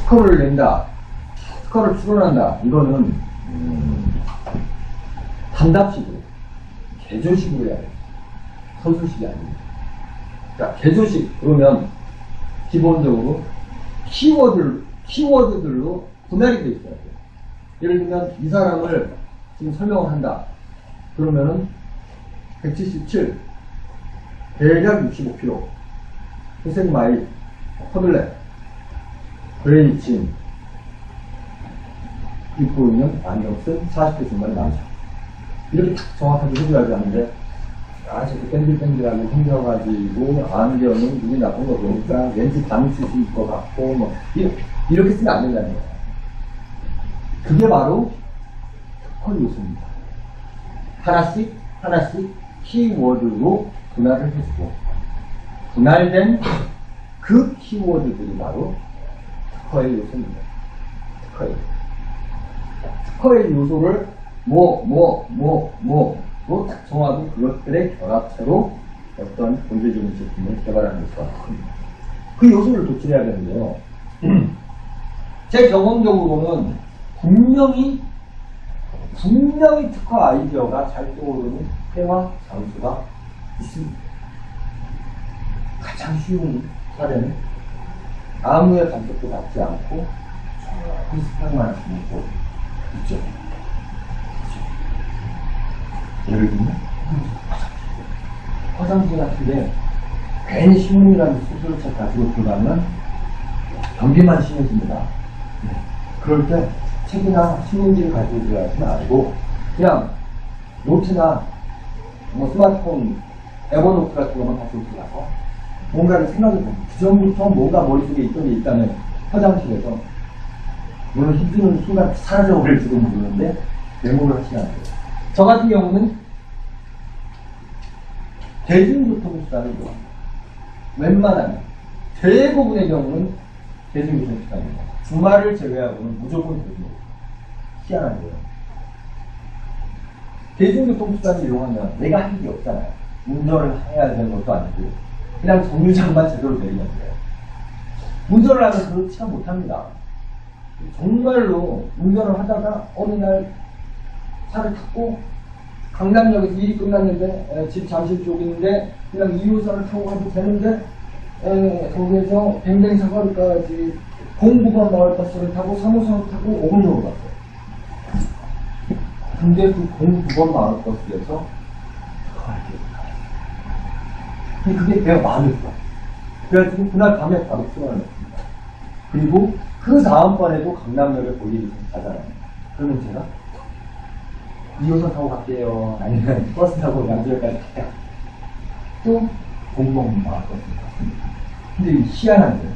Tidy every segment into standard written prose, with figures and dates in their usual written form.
특허를 낸다, 특허를 추론한다. 이거는 단답식으로, 개조식으로 해야 돼요. 서술식이 아닙니다. 자, 개조식 그러면 기본적으로 키워드들로 분할이 되어 있어야 돼요. 예를 들면 이 사람을 지금 설명을 한다. 그러면은 177, 대략 65kg, 회색 마일, 터블렛, 그레이친, 입고 있는 안경 쓴 40대 중반 남자. 이렇게 딱 정확하게 해줘야지 하는데, 아주 뺀질뺀질하게 생겨가지고, 안경은 눈이 나쁜 거 보니까 왠지 반을 쓸 수 있을 것 같고, 뭐, 이렇게 쓰면 안 된다는 거예요. 그게 바로 특허 요소입니다. 하나씩 키워드로 분할을 해주고, 분할된 그 키워드들이 바로 특허의 요소입니다. 특허의 요소를 로 딱 정하고 그것들의 결합체로 어떤 본질적인 제품을 개발하는 것과 특허입니다. 그 요소를 도출해야 되는데요. 제 경험적으로는 분명히 특허 아이디어가 잘 떠오르는 때와 장소가 있습니다. 가장 쉬운 사례는 아무의 감독도 받지 않고 비슷한만 하시는 곳 있죠. 예를 들면 화장실 같은데 괜히 신문이라는 수술차 가지고 들어가면 변비만 심해집니다. 그럴 때 책이나 신문지를 가지고 들어가지 말고 그냥 노트나 뭐 스마트폰 에버노트 같은 것만 가지고 들어가서 뭔가를 생각해보고 그 전부터 뭔가 머릿속에 있던 게 있다면 화장실에서 물론 힘드는 순간 사라져버릴지도 모르는데 메모를 하시면 안 돼요. 저 같은 경우는 대중교통수단을 좋아합니다. 웬만하면 대부분의 경우는 대중교통수단입니다. 주말을 제외하고는 무조건 대중교통. 희한한데요. 대중교통수단을 이용하면 내가 할 일이 없잖아요. 운전을 해야 되는 것도 아니고 그냥 정류장만 제대로 내리면 돼요. 운전을 하면 그렇지 못합니다. 정말로 운전을 하다가 어느 날 차를 타고 강남역에서 일이 끝났는데 집 잠실 쪽인데 그냥 2호선을 타고 가도 되는데 거기에서 뱅뱅사거리까지 09번 마을버스를 타고 3호선을 타고 오금역으로 갔어요. 근데 그 09번 마을버스에서 그게 내가 많았어. 그래가지고 그날 밤에 바로 출발을 했습니다. 그리고 그 다음번에도 강남역에 볼 일이 가잖아요. 그러면 제가 2호선 타고 갈게요. 아니면 버스 타고 양주역까지 갈게요. 또 공공 마을버스 갔습니다. 근데 이 희한한 게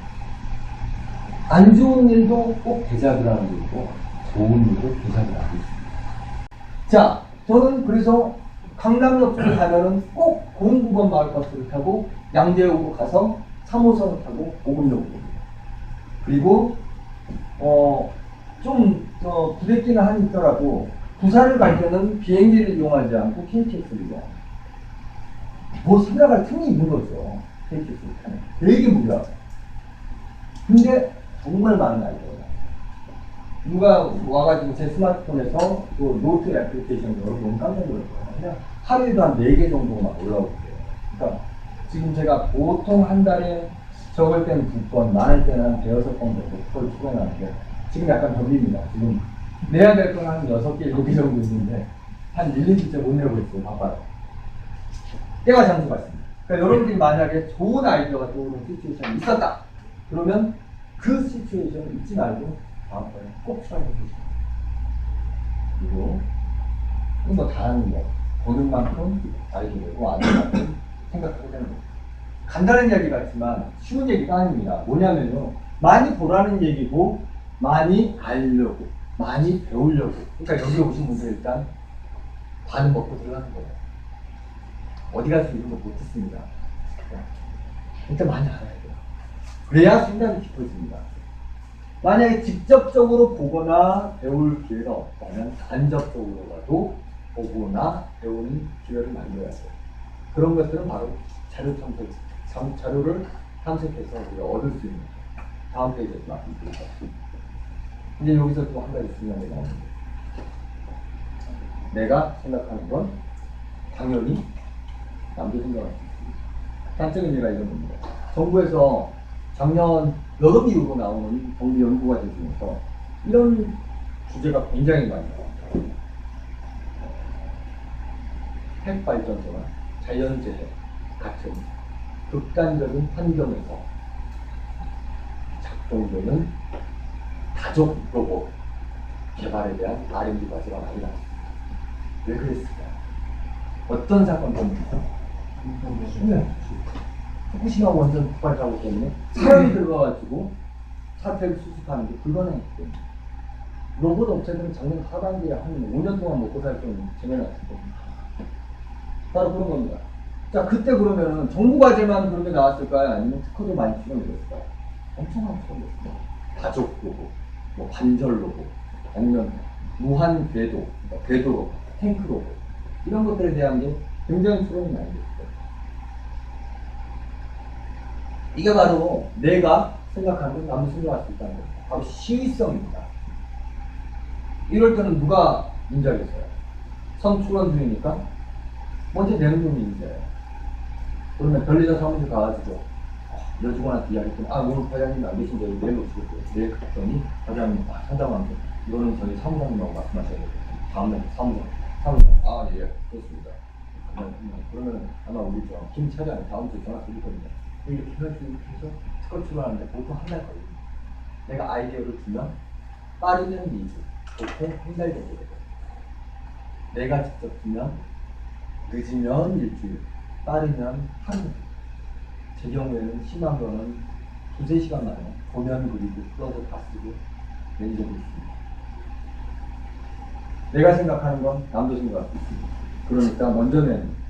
안 좋은 일도 꼭 대작을 하는 게 있고 좋은 일도 대작을 하고 있습니다. 자, 저는 그래서 강남역 쪽에 가면은 꼭 09번 마을버스를 타고 양재역으로 가서 3호선을 타고 오금역으로 옵니다. 그리고 좀 부대끼는 한이 있더라도 부산을 갈 때는 비행기를 이용하지 않고 KTX를 이용합니다. 뭐 생각할 틈이 있는 거죠. KTX를 타면 되게 무리하고. 근데 정말 많은 아이디어가 누가 와가지고 제 스마트폰에서 또 노트 애플리케이션을 열어보면 깜짝 놀랄 거예요. 그냥 하루에도 한 4개 정도만 올라오게 돼요. 그러니까 지금 제가 보통 한 달에 적을 때는 2번, 많을 때는 한 5-6번 정도 그걸 출연하는데 지금 약간 덤빕니다. 지금 내야 될 건 한 6개, 7개 정도 있는데 한 1-2주째 못 내고 있어요. 바빠요. 때와 장소가 있습니다. 그러니까 여러분들이 만약에 좋은 아이디어가 떠오르는 시츄에이션이 있었다. 그러면 그 시츄에이션을 잊지 말고 다음번에 꼭 추가해 주십시오. 그리고 뭐 다른 거 보는 만큼 아이디어고 아는 만큼 생각하게 되는 거예요. 간단한 이야기 같지만 쉬운 얘기가 아닙니다. 뭐냐면요, 많이 보라는 얘기고 많이 알려고, 많이 배우려고. 그러니까 여기 오신 분들 일단 반은 먹고 들어가는 거예요. 어디 가서 이런 거 못 듣습니다. 일단 많이 알아야 돼요. 그래야 생각이 깊어집니다. 만약에 직접적으로 보거나 배울 기회가 없다면 간접적으로라도 보거나 배우는 기회를 만들어야 돼요. 그런 것들은 바로 자료를 탐색해서 우리가 얻을 수 있는 다음 페이지에서 말씀드리겠습니다. 이제 여기서 또 한 가지 중요한 게 나옵니다. 내가 생각하는 건 당연히 남도 생각할 수 있습니다. 단적인 예가 이런 겁니다. 정부에서 작년 여러 이후로 나오는 정부 연구과제 중에서 이런 주제가 굉장히 많이 나옵니다. 핵발전소나 자연재해 같은 극단적인 환경에서 작동되는 가족 로봇 개발에 대한 R&D 과제가 많이 나왔습니다. 왜 그랬을까요? 어떤 사건 때문이죠? 네. 후쿠시마 원전 폭발 사고 때문에 사람이 들어가가지고 사태를 수습하는 게 불가능했기 때문에 로봇 업체들은 작년 하반기에 한 5년 동안 먹고 살 정도 쟁여놨을 겁니다. 바로 그런 겁니다. 자, 그때 그러면은 정부 과제만 그런 게 나왔을까요? 아니면 특허도 많이 출원됐을까요? 엄청나게 출원됐습니다. 가족 로봇, 뭐 관절 로봇, 아니면 무한 궤도, 그러니까 궤도 로봇, 탱크 로봇 이런 것들에 대한 게 굉장히 출원이 많이 됐어요. 이게 바로 내가 생각하는 건 남도 생각할 수 있다는 겁니다. 바로 시의성입니다. 이럴 때는 누가 인자겠어요? 선출원 중이니까 먼저 내는 놈이 인자예요. 그러면 변리자 사무실 가가지고 여직원한테 이야기했더니 오늘 과장님 안 계신데 내일 오시겠어요. 내일 갔더니 과장님 상담하는데 이거는 저희 사무장님하고 말씀하셔야 돼요. 다음날 사무장 예 그렇습니다. 그러면 아마 우리 김 차장 다음 주에 전화 드릴 겁니다. 이렇게 해서 특허 출원하는데 보통 한 달 걸립니다. 내가 아이디어를 주면 빠르면 2주, 보통 한 달 정도 되거든요. 내가 직접 주면 늦으면 일주일, 빠르면 하루. 제 경우에는 심한 거는 2~3시간 만에 도면 그리고 풀어서 다 쓰고 낸 적이 있습니다. 내가 생각하는 건 남도 생각할 수 있습니다. 그러니까 먼저는